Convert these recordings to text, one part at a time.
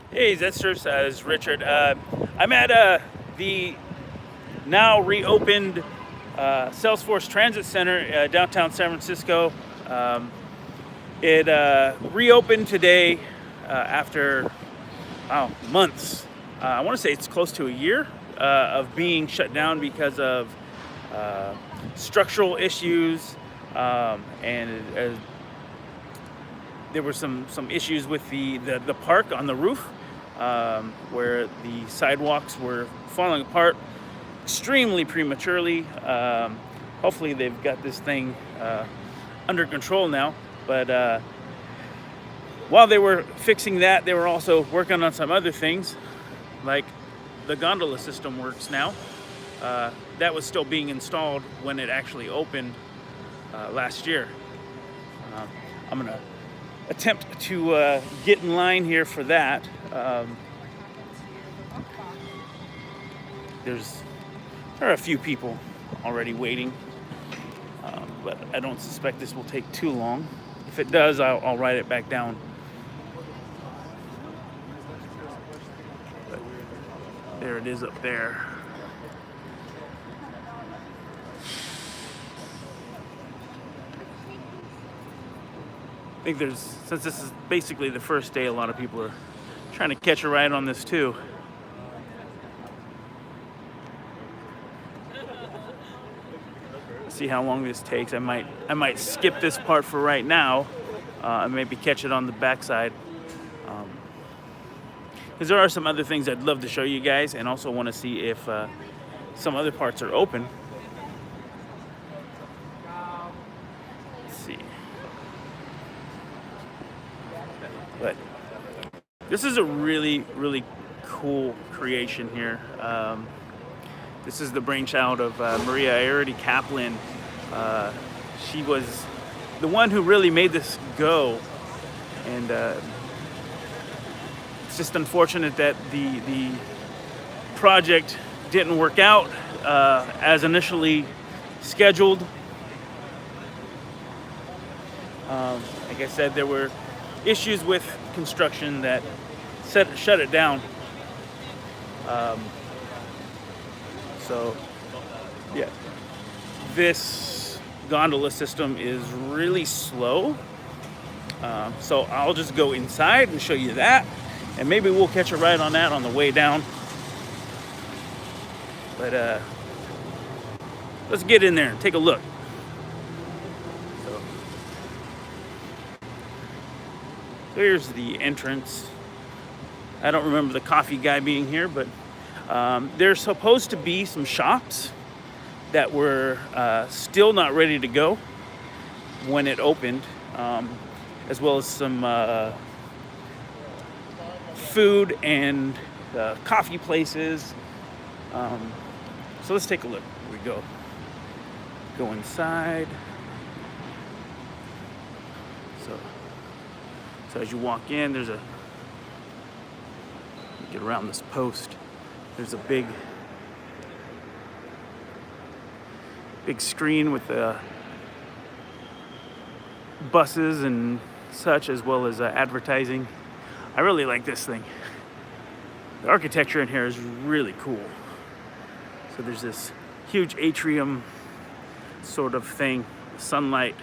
Hey, Zesters, it's Richard. I'm at the now reopened Salesforce Transit Center, downtown San Francisco. It reopened today after months. I want to say it's close to a year of being shut down because of structural issues, and there were some issues with the park on the roof, where the sidewalks were falling apart extremely prematurely. Hopefully they've got this thing under control now. But while they were fixing that, they were also working on some other things, like the gondola system works now. That was still being installed when it actually opened last year. I'm gonna attempt to get in line here for that. There are a few people already waiting, but I don't suspect this will take too long. If it does, I'll write it back down. But there it is up there. I think since this is basically the first day, a lot of people are trying to catch a ride on this too. See how long this takes. I might skip this part for right now, and maybe catch it on the backside. Because there are some other things I'd love to show you guys, and also want to see if some other parts are open. Let's see. But this is a really, really cool creation here. This is the brainchild of María Ayerdi-Kaplan. She was the one who really made this go, and it's just unfortunate that the project didn't work out as initially scheduled. Like I said, there were issues with construction that shut it down. So, yeah, this gondola system is really slow. So I'll just go inside and show you that, and maybe we'll catch a ride on that on the way down. But let's get in there and take a look. So here's the entrance. I don't remember the coffee guy being here, but there's supposed to be some shops that were still not ready to go when it opened, as well as some food and coffee places. So let's take a look. Here we go. Go inside. So as you walk in, there's get around this post. There's a big screen with buses and such, as well as advertising. I really like this thing. The architecture in here is really cool. So there's this huge atrium sort of thing, sunlight.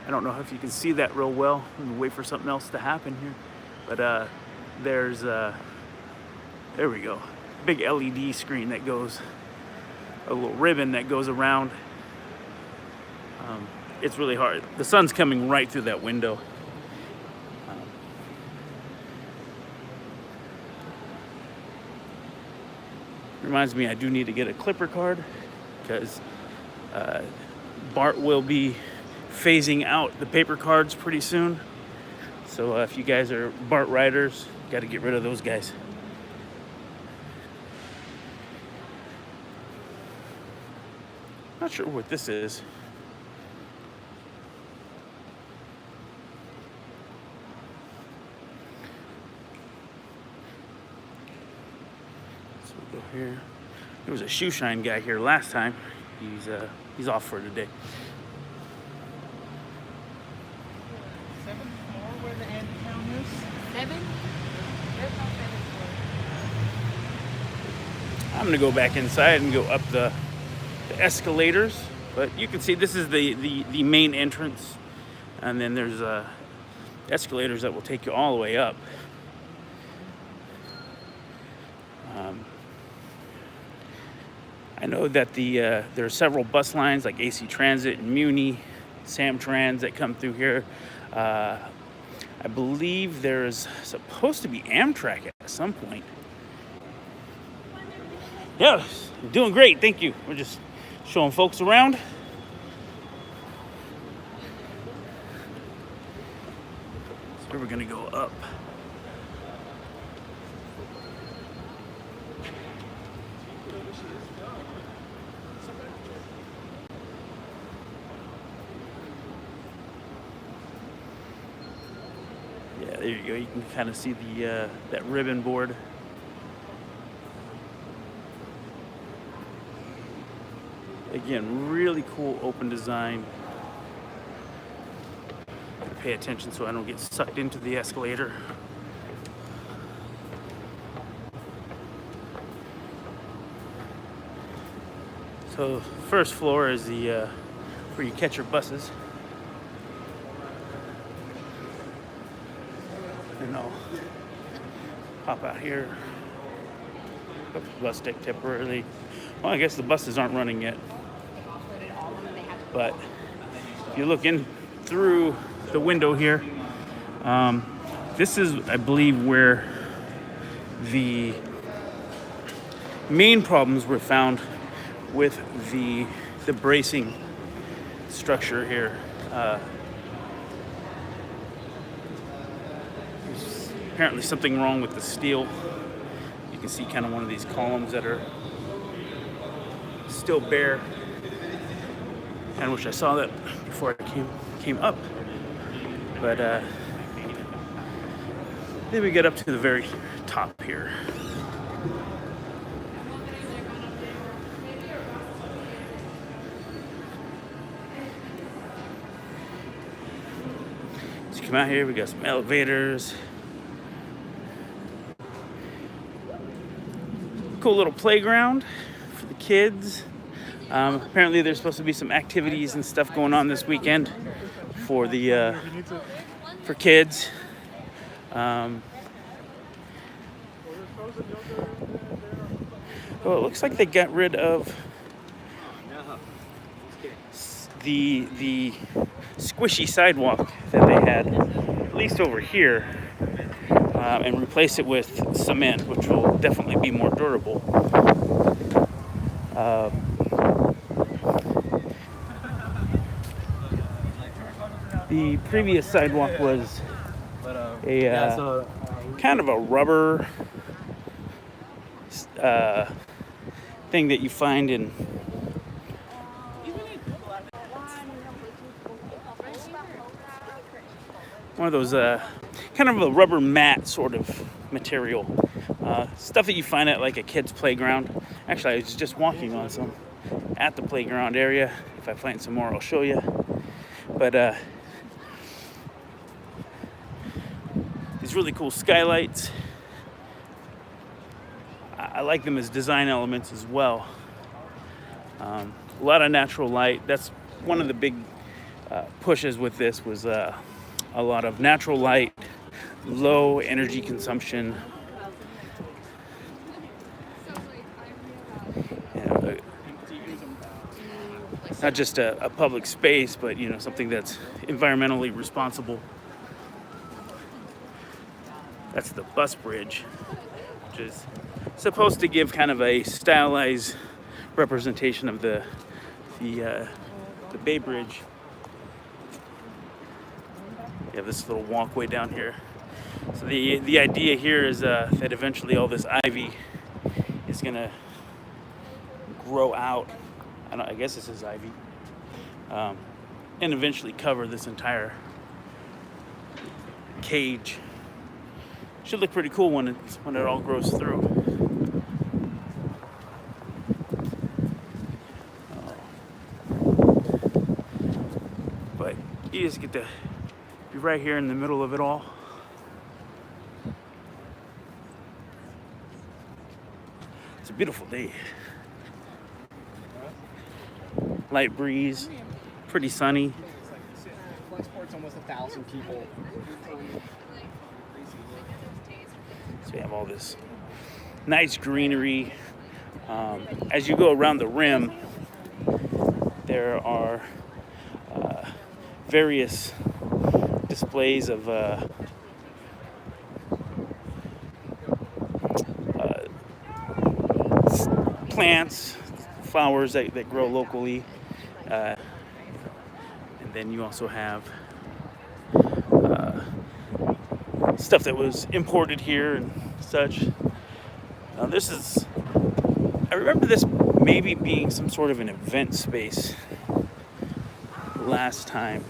I don't know if you can see that real well. I'm gonna wait for something else to happen here. But there's, there we go. Big LED screen that goes, a little ribbon that goes around. It's really hard. The sun's coming right through that window. Reminds me I do need to get a Clipper card, because BART will be phasing out the paper cards pretty soon. So if you guys are BART riders, got to get rid of those guys. Not sure what this is. So we'll go here. There was a shoe shine guy here last time. He's off for today. I'm gonna go back inside and go up the escalators, but you can see this is the main entrance, and then there's escalators that will take you all the way up. I know that there are several bus lines like AC Transit and Muni, Samtrans that come through here. I believe there's supposed to be Amtrak at some point. Yeah, doing great, thank you. We're just showing folks around. So we're gonna go up. Yeah, there you go. You can kind of see the that ribbon board. Again, really cool open design. Pay attention so I don't get sucked into the escalator. So first floor is the where you catch your buses. And I'll hop out here. Oops, bus deck temporarily. Well, I guess the buses aren't running yet. But if you look in through the window here, this is, I believe, where the main problems were found with the bracing structure here. There's apparently something wrong with the steel. You can see kind of one of these columns that are still bare. I wish I saw that before I came up. But then we get up to the very top here. Let's come out here. We got some elevators. Cool little playground for the kids. Apparently there's supposed to be some activities and stuff going on this weekend for the for kids. Oh, it looks like they got rid of the squishy sidewalk that they had, at least over here, and replace it with cement, which will definitely be more durable. The previous sidewalk was a kind of a rubber thing that you find in one of those kind of a rubber mat sort of material. Stuff that you find at like a kid's playground. Actually, I was just walking on some at the playground area. If I find some more, I'll show you. But these really cool skylights. I like them as design elements as well. A lot of natural light. That's one of the big pushes with this was a lot of natural light, low energy consumption. Not just a public space, but something that's environmentally responsible. That's the bus bridge, which is supposed to give kind of a stylized representation of the Bay Bridge. You have this little walkway down here. So the idea here is that eventually all this ivy is gonna grow out. I guess this is ivy, and eventually cover this entire cage. Should look pretty cool when it all grows through. But you just get to be right here in the middle of it all. a beautiful day. Light breeze, pretty sunny. Flexport's almost 1,000 people. So we have all this nice greenery. As you go around the rim, there are various displays of plants, flowers that grow locally. And then you also have stuff that was imported here and such. Now this is, I remember this maybe being some sort of an event space last time.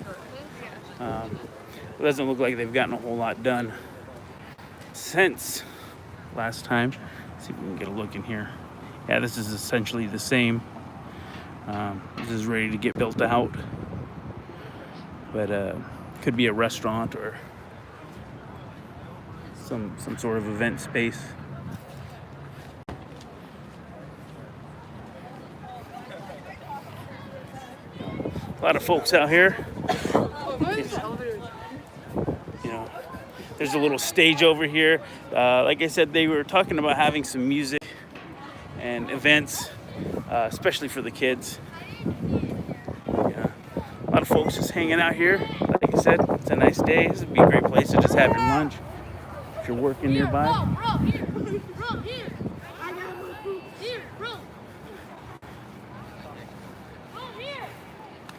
It doesn't look like they've gotten a whole lot done since last time. Let's see if we can get a look in here. Yeah, this is essentially the same. This is ready to get built out, but could be a restaurant or some sort of event space. A lot of folks out here. You know, there's a little stage over here. Like I said, they were talking about having some music and events, especially for the kids. Yeah. A lot of folks just hanging out here. Like I said, it's a nice day. This would be a great place to just have your lunch if you're working nearby.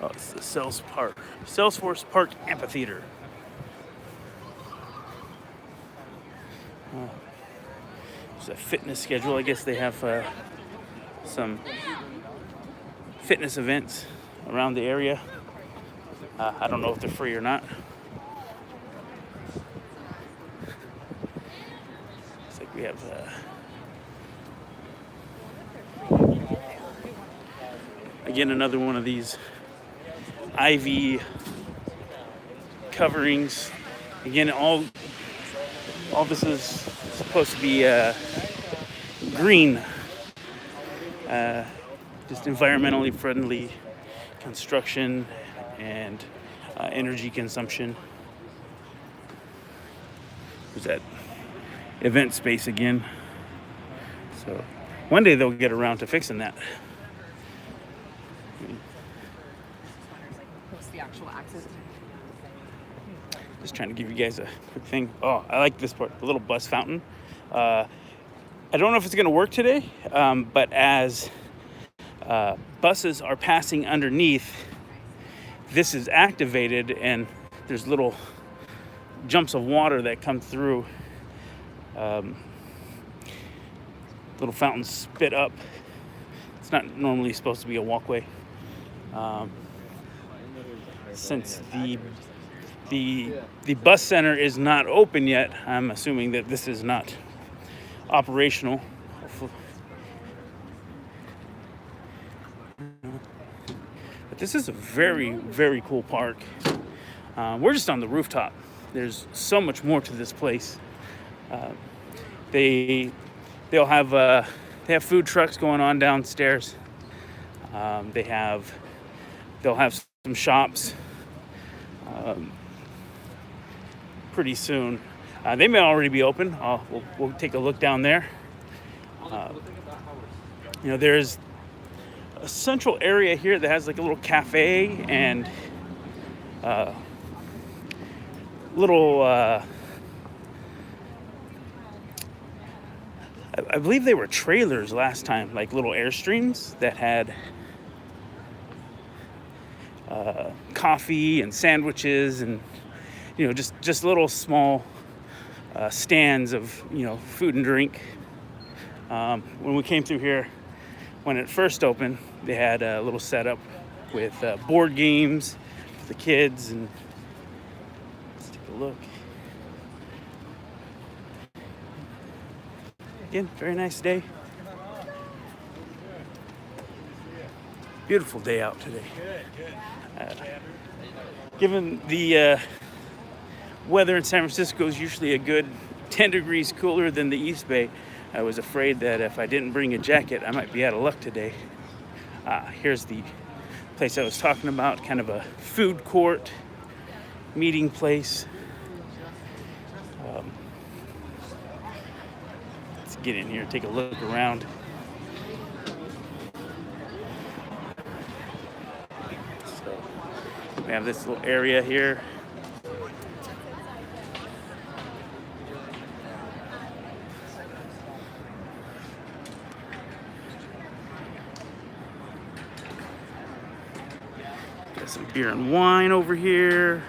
Oh, it's the Salesforce Park Amphitheater. There's a fitness schedule. I guess they have some fitness events around the area. I don't know if they're free or not. Looks like we have again another one of these ivy coverings. Again, all this is supposed to be green, just environmentally friendly construction and energy consumption. There's that event space again. So one day they'll get around to fixing that. What's the actual access? Just trying to give you guys a quick thing. Oh, I like this part, the little bus fountain. I don't know if it's going to work today, but as buses are passing underneath, this is activated and there's little jumps of water that come through. Little fountains spit up. It's not normally supposed to be a walkway. Since the bus center is not open yet, I'm assuming that this is not operational. But this is a very, very cool park. We're just on the rooftop. There's so much more to this place. They'll have food trucks going on downstairs. They'll have some shops pretty soon. They may already be open. We'll take a look down there. There's a central area here that has like a little cafe and little I believe they were trailers last time, like little Airstreams that had coffee and sandwiches and just little small stands of food and drink. When we came through here, when it first opened, they had a little setup with board games for the kids, and let's take a look. Again, very nice day. Beautiful day out today. Given the weather in San Francisco is usually a good 10 degrees cooler than the East Bay, I was afraid that if I didn't bring a jacket, I might be out of luck today. Here's the place I was talking about, kind of a food court, meeting place. Let's get in here, take a look around. So we have this little area here. Got some beer and wine over here.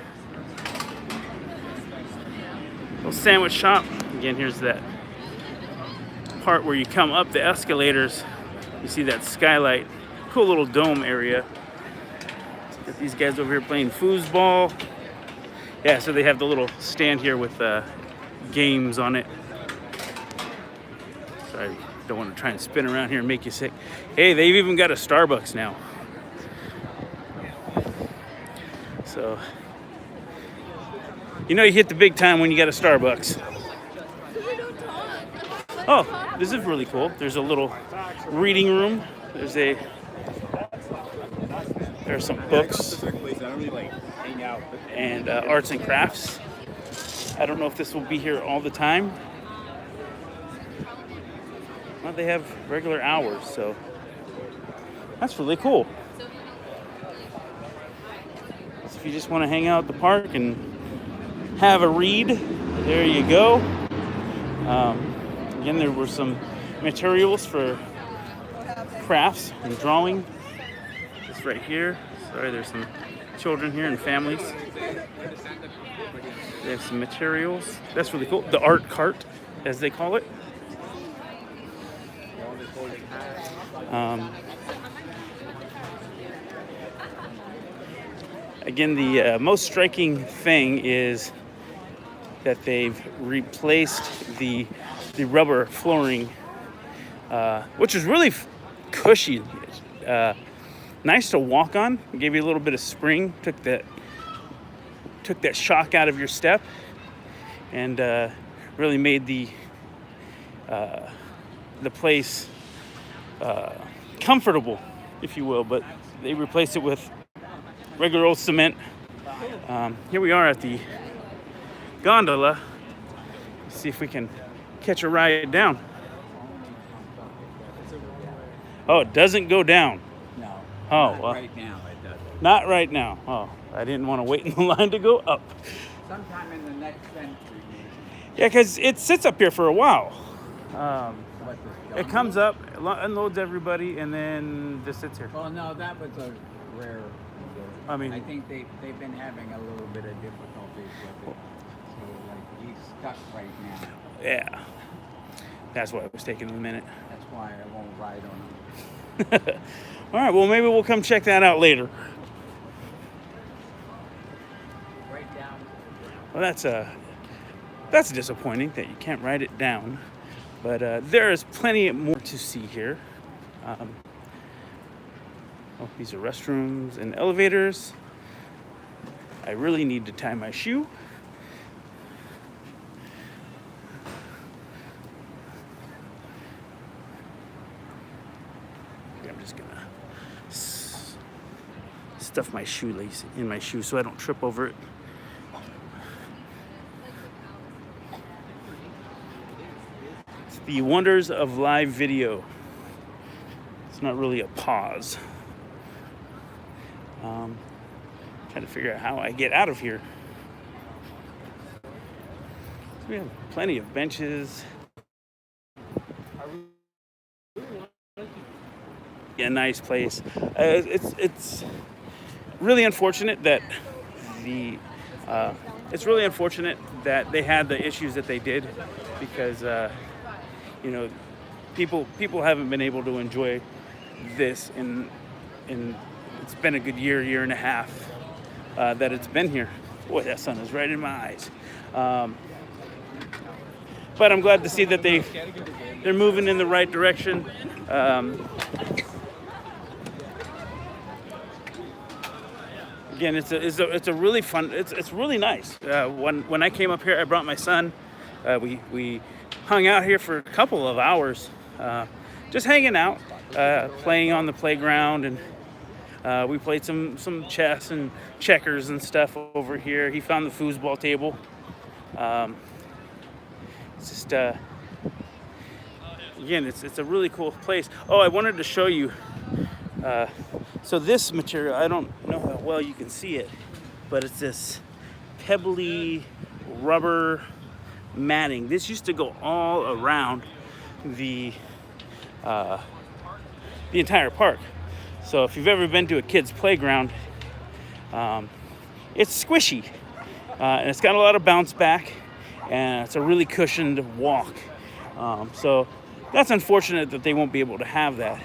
Little sandwich shop. Again, here's that part where you come up the escalators. You see that skylight. Cool little dome area. Got these guys over here playing foosball. Yeah, so they have the little stand here with games on it. Sorry, don't want to try and spin around here and make you sick. Hey, they've even got a Starbucks now. So, you know you hit the big time when you got a Starbucks. Oh, this is really cool. There's a little reading room. There's some books and arts and crafts. I don't know if this will be here all the time. Well, they have regular hours, so that's really cool. So if you just want to hang out at the park and have a read, there you go. Again, there were some materials for crafts and drawing. Just right here. Sorry, there's some children here and families. They have some materials. That's really cool. The art cart, as they call it. Again, the most striking thing is that they've replaced the rubber flooring, which is really cushy. Nice to walk on. It gave you a little bit of spring. Took that shock out of your step, and really made the place comfortable, if you will. But they replaced it with regular old cement. Here we are at the gondola. Let's see if we can catch a ride down. Oh, it doesn't go down. No. Oh, not well. Right now it doesn't. Not right now. Oh, I didn't want to wait in the line to go up. Sometime in the next century. Yeah, because it sits up here for a while. What, the It comes up, unloads everybody, and then just sits here. Well, no, that was a rare. I mean- I think they've been having a little bit of difficulties with it. So like he's stuck right now. Yeah. That's why it was taking a minute. That's why I won't ride on him. All right, well, maybe we'll come check that out later. Right down. Well, that's disappointing that you can't write it down. But there is plenty more to see here. These are restrooms and elevators. I really need to tie my shoe. I'm just gonna stuff my shoelace in my shoe so I don't trip over it. It's the wonders of live video. It's not really a pause. Trying to figure out how I get out of here. So we have plenty of benches. Yeah, nice place. It's really unfortunate that they had the issues that they did, because people haven't been able to enjoy this in it's been a good year and a half that it's been here. Boy, that sun is right in my eyes. But I'm glad to see that they're moving in the right direction. Again, it's a really fun. It's really nice. When I came up here, I brought my son. We hung out here for a couple of hours, just hanging out, playing on the playground, and we played some chess and checkers and stuff over here. He found the foosball table. It's just again, it's a really cool place. Oh, I wanted to show you. So this material, I don't know how well you can see it, but it's this pebbly rubber matting. This used to go all around the entire park. So if you've ever been to a kid's playground, it's squishy, and it's got a lot of bounce back, and it's a really cushioned walk. So that's unfortunate that they won't be able to have that.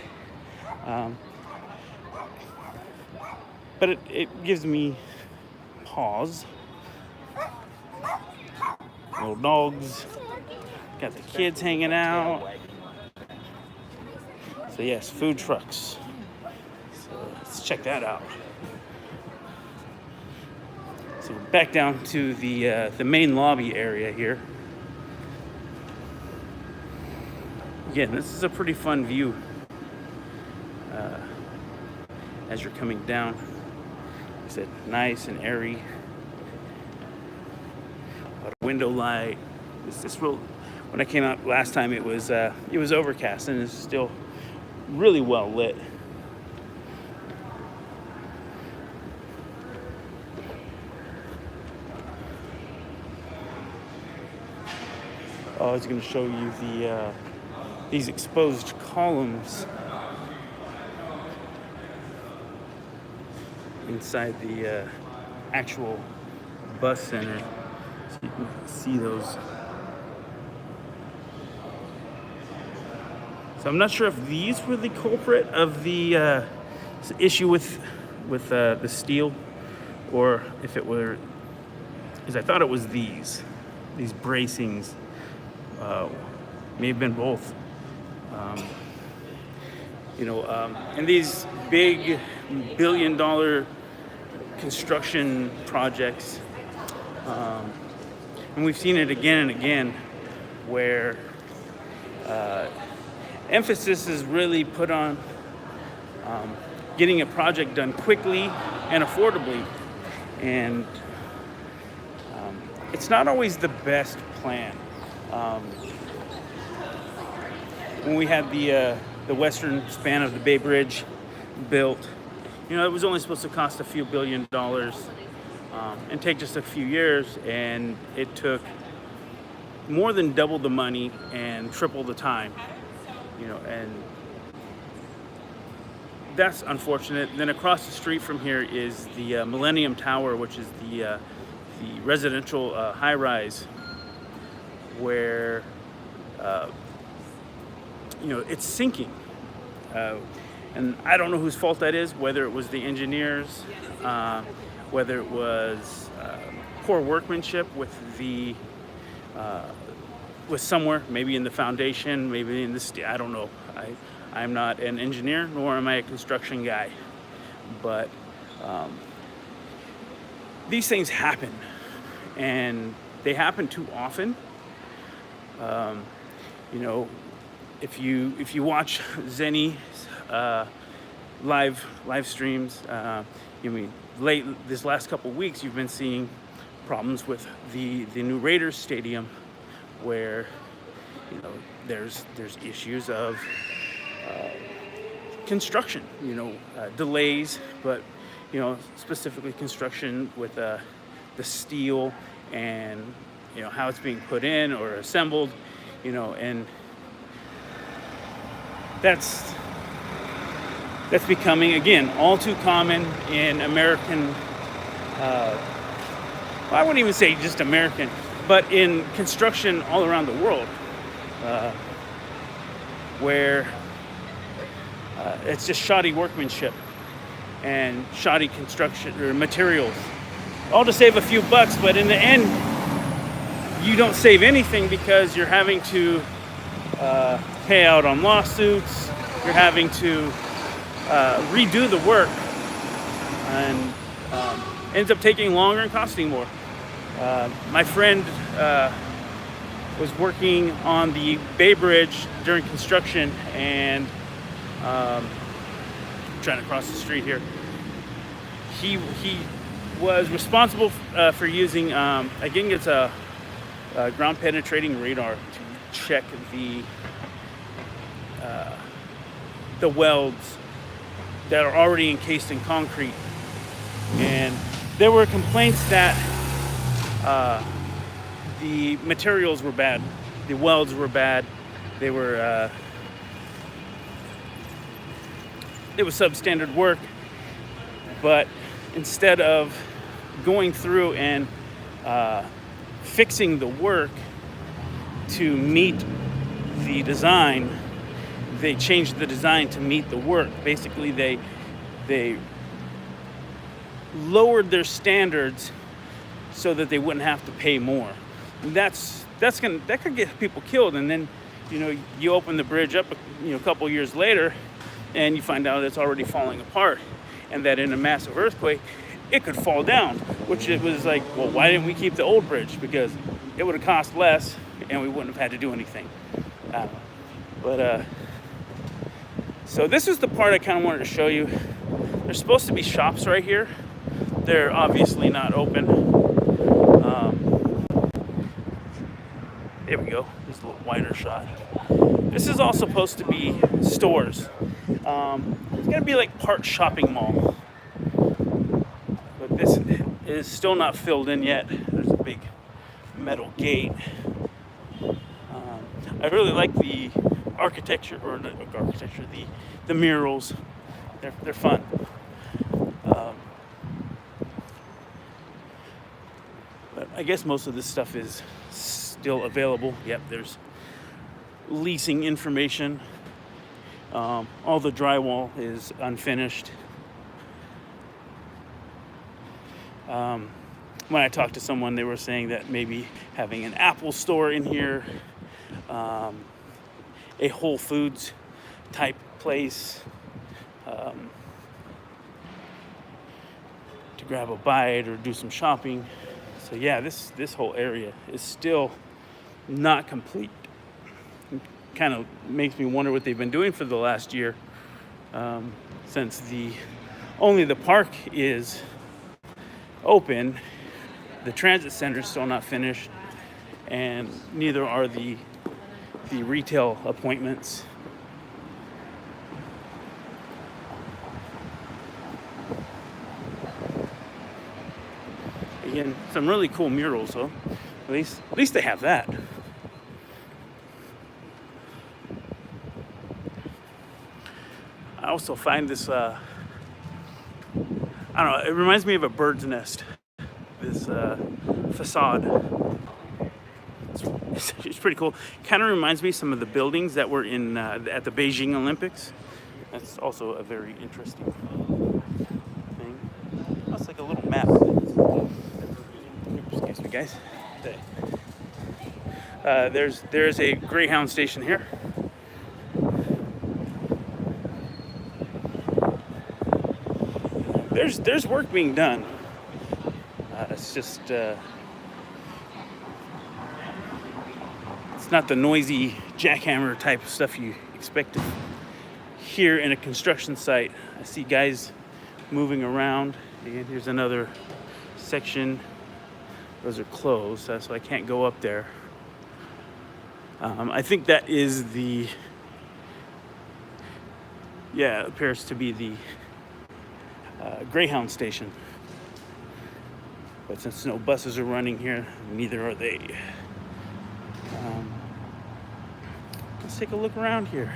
But it gives me pause. Little dogs. Got the kids hanging out. So yes, food trucks. So let's check that out. So we're back down to the main lobby area here. Again, this is a pretty fun view as you're coming down. Like I said, nice and airy. A lot of window light. It's real. When I came out last time, it was overcast, and it's still really well lit. I was going to show you these exposed columns inside the actual bus center, so you can see those. So I'm not sure if these were the culprit of the issue with the steel, or if it were, because I thought it was these bracings. May have been both. And these big billion-dollar construction projects, and we've seen it again and again, where emphasis is really put on getting a project done quickly and affordably, and it's not always the best plan. When we had the western span of the Bay Bridge built, it was only supposed to cost a few $1 billion and take just a few years, and it took more than double the money and triple the time, and that's unfortunate. Then across the street from here is the Millennium Tower, which is the residential high-rise, where it's sinking, and I don't know whose fault that is, whether it was the engineers, whether it was poor workmanship with somewhere, maybe in the foundation, maybe in the I don't know. I'm not an engineer, nor am I a construction guy, but these things happen, and they happen too often. If you watch Zenny's live streams, this last couple weeks you've been seeing problems with the new Raiders stadium, where there's issues of construction, delays, but specifically construction with the steel and how it's being put in or assembled, and that's becoming, again, all too common in American, I wouldn't even say just American, but in construction all around the world, where it's just shoddy workmanship and shoddy construction or materials, all to save a few bucks, but in the end, you don't save anything, because you're having to pay out on lawsuits, you're having to redo the work, and ends up taking longer and costing more. My friend was working on the Bay Bridge during construction, and trying to cross the street here. He was responsible for using, I think it's a ground penetrating radar to check the welds that are already encased in concrete. And there were complaints that the materials were bad, the welds were bad, it was substandard work. But instead of going through and fixing the work to meet the design, they changed the design to meet the work. Basically, they lowered their standards so that they wouldn't have to pay more. And that could get people killed. And then, you open the bridge up, a couple years later, and you find out it's already falling apart, and that in a massive earthquake, it could fall down. Which it was like, well, why didn't we keep the old bridge? Because it would have cost less, and we wouldn't have had to do anything. So this is the part I kind of wanted to show you. There's supposed to be shops right here. They're obviously not open. There we go. There's a little wider shot. This is all supposed to be stores. It's gonna be like part shopping mall. But this is still not filled in yet. There's a big metal gate. I really like the architecture, or the architecture, the murals. They're fun. But I guess most of this stuff is still available. Yep, there's leasing information. All the drywall is unfinished. When I talked to someone, they were saying that maybe having an Apple store in here, a Whole Foods type place, to grab a bite or do some shopping. So yeah, this whole area is still not complete. It kind of makes me wonder what they've been doing for the last year, since only the park is open. The transit center is still not finished, and neither are the retail appointments. Again, some really cool murals, though. At least they have that. I also find this, I don't know, it reminds me of a bird's nest. This facade. It's pretty cool. Kind of reminds me of some of the buildings that were in at the Beijing Olympics. That's also a very interesting thing. That's like a little map. Excuse me, guys. There's a Greyhound station here. There's work being done. It's just it's not the noisy jackhammer type of stuff you expect to hear in a construction site. I see guys moving around. Again, here's another section. Those are closed, so I can't go up there. I think that is it appears to be the Greyhound station. But since no buses are running here, neither are they. Let's take a look around here.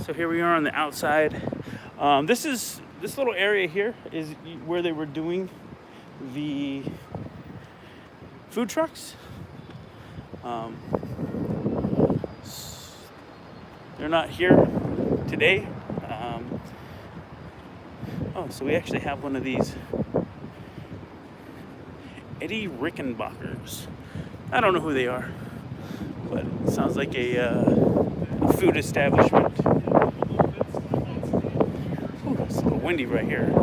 So here we are on the outside. This little area here is where they were doing the food trucks. They're not here today. So we actually have one of these Eddie Rickenbackers. I don't know who they are, but it sounds like a food establishment. Ooh, it's a little windy right here.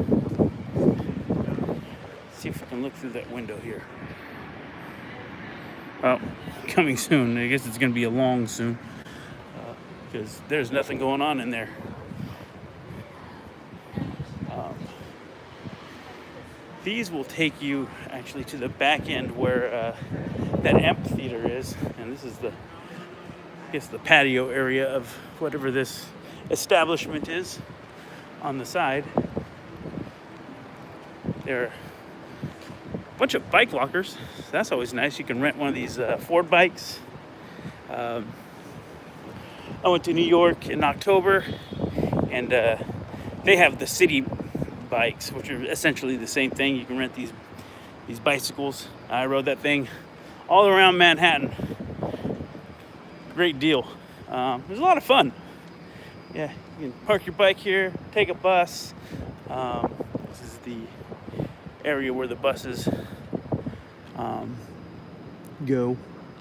See if I can look through that window here. Oh, coming soon. I guess it's going to be a long soon because there's nothing going on in there. These will take you actually to the back end where that amphitheater is, and this is the, I guess, the patio area of whatever this establishment is on the side. There are a bunch of bike lockers. So that's always nice. You can rent one of these Ford bikes. I went to New York in October, and they have the city bikes, which are essentially the same thing. You can rent these bicycles. I rode that thing all around Manhattan. Great deal. It was a lot of fun. Yeah, you can park your bike here, take a bus. This is the area where the buses go.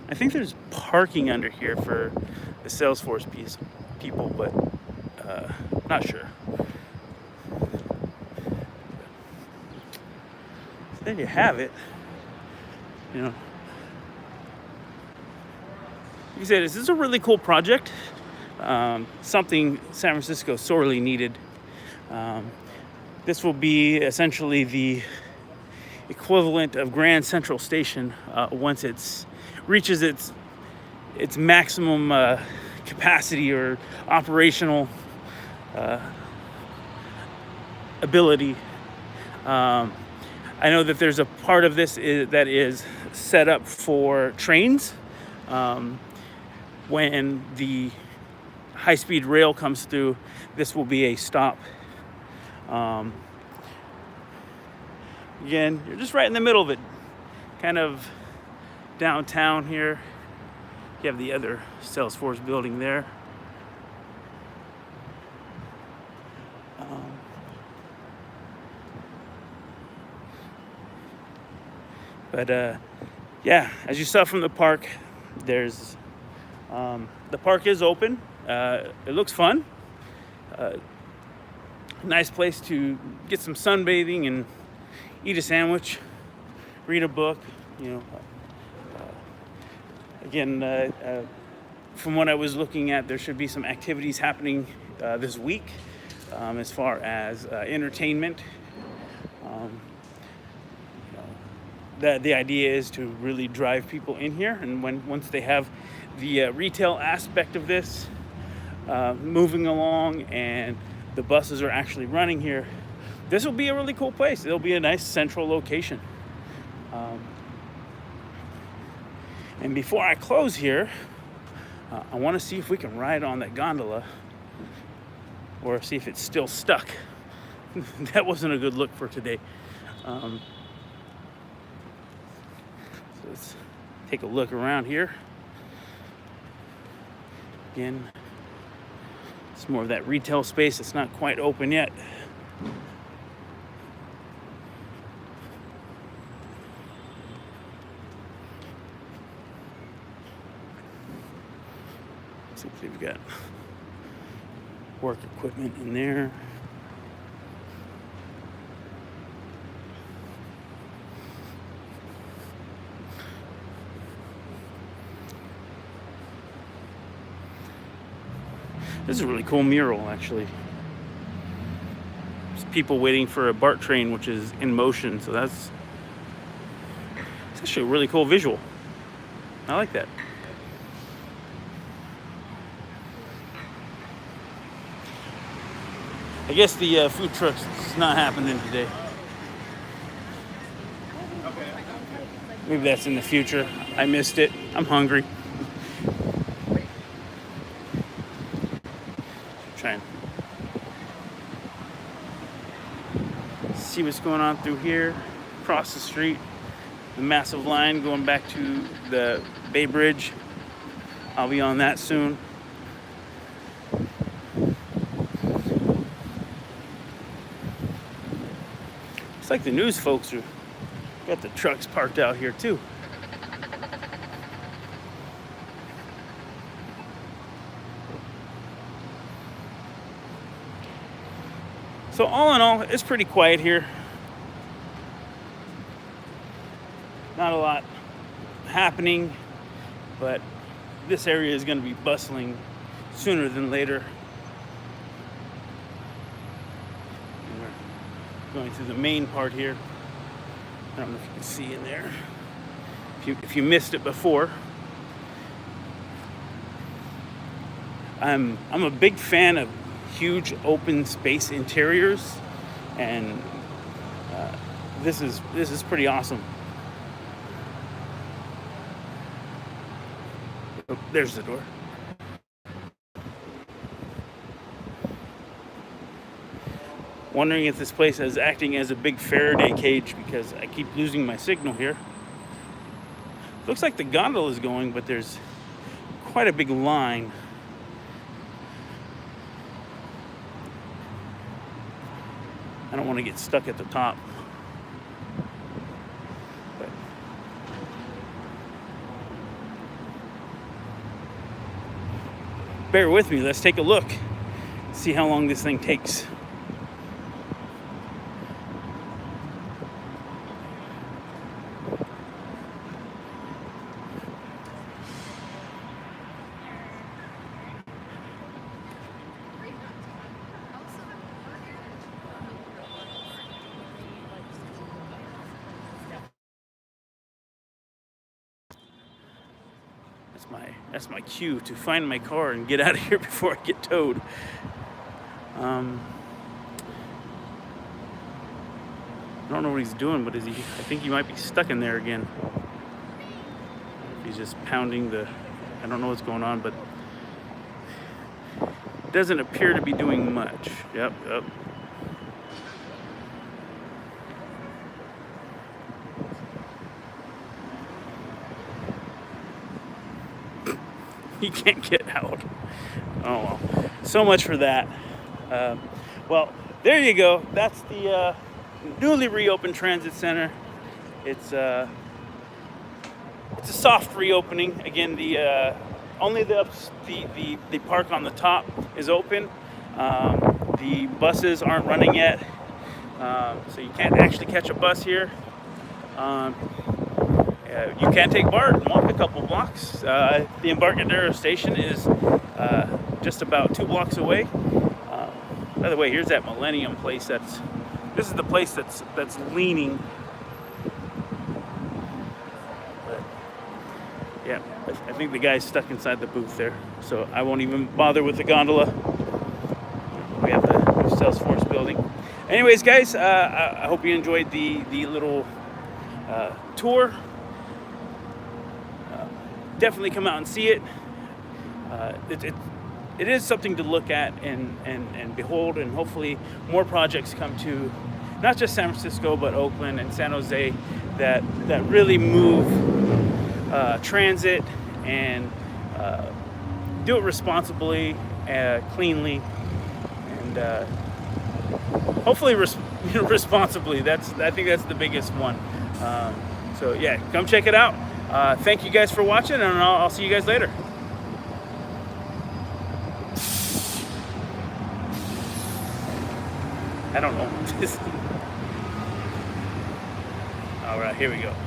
I think there's parking under here for the Salesforce people, but not sure. So there you have it. You know, like I said, this is a really cool project. Something San Francisco sorely needed. This will be essentially the equivalent of Grand Central Station once it reaches its maximum capacity or operational ability. I know that there's a part of this that is set up for trains. When the high-speed rail comes through, this will be a stop. Again, you're just right in the middle of it, kind of downtown here. You have the other Salesforce building there. Yeah, as you saw from the park, there's the park is open. It looks fun. Nice place to get some sunbathing and eat a sandwich, read a book. You know, again, from what I was looking at, there should be some activities happening this week as far as entertainment. The idea is to really drive people in here, and once they have the retail aspect of this moving along and the buses are actually running here, this will be a really cool place. It'll be a nice central location. And before I close here, I want to see if we can ride on that gondola or see if it's still stuck. That wasn't a good look for today. So let's take a look around here. Again, it's more of that retail space. It's not quite open yet. Looks like they've got work equipment in there. This is a really cool mural, actually. There's people waiting for a BART train, which is in motion, so it's actually a really cool visual. I like that. I guess the food truck's not happening today. Maybe that's in the future. I missed it. I'm hungry. Trying to see what's going on through here. Across the street, the massive line going back to the Bay Bridge. I'll be on that soon. It's like the news folks are got the trucks parked out here too. So all in all, it's pretty quiet here. not a lot happening, but this area is going to be bustling sooner than later. And we're going through the main part here. I don't know if you can see in there. If you missed it before, I'm a big fan of huge open space interiors, and this is pretty awesome. Oh, there's the door. Wondering if this place is acting as a big Faraday cage because I keep losing my signal here. Looks like the gondola is going, but there's quite a big line. I don't want to get stuck at the top. But bear with me, let's take a look. See how long this thing takes. That's my cue to find my car and get out of here before I get towed. I don't know what he's doing, but I think he might be stuck in there again. He's just pounding I don't know what's going on, but it doesn't appear to be doing much. Yep. He can't get out. Oh well. So much for that. Well, there you go. That's the newly reopened transit center. It's a soft reopening. Again, only the park on the top is open. The buses aren't running yet, so you can't actually catch a bus here. You can take BART and walk a couple blocks. The Embarcadero station is just about 2 blocks away. By the way, here's that Millennium place. This is the place that's leaning. But yeah, I think the guy's stuck inside the booth there, so I won't even bother with the gondola. We have the Salesforce building. Anyways, guys, I hope you enjoyed the little tour. Definitely come out and see it. It is something to look at and behold, and hopefully more projects come to not just San Francisco but Oakland and San Jose that really move transit and do it responsibly, cleanly, and hopefully responsibly. I think that's the biggest one. So yeah, come check it out. Thank you guys for watching, and I'll see you guys later. I don't know. All right, here we go.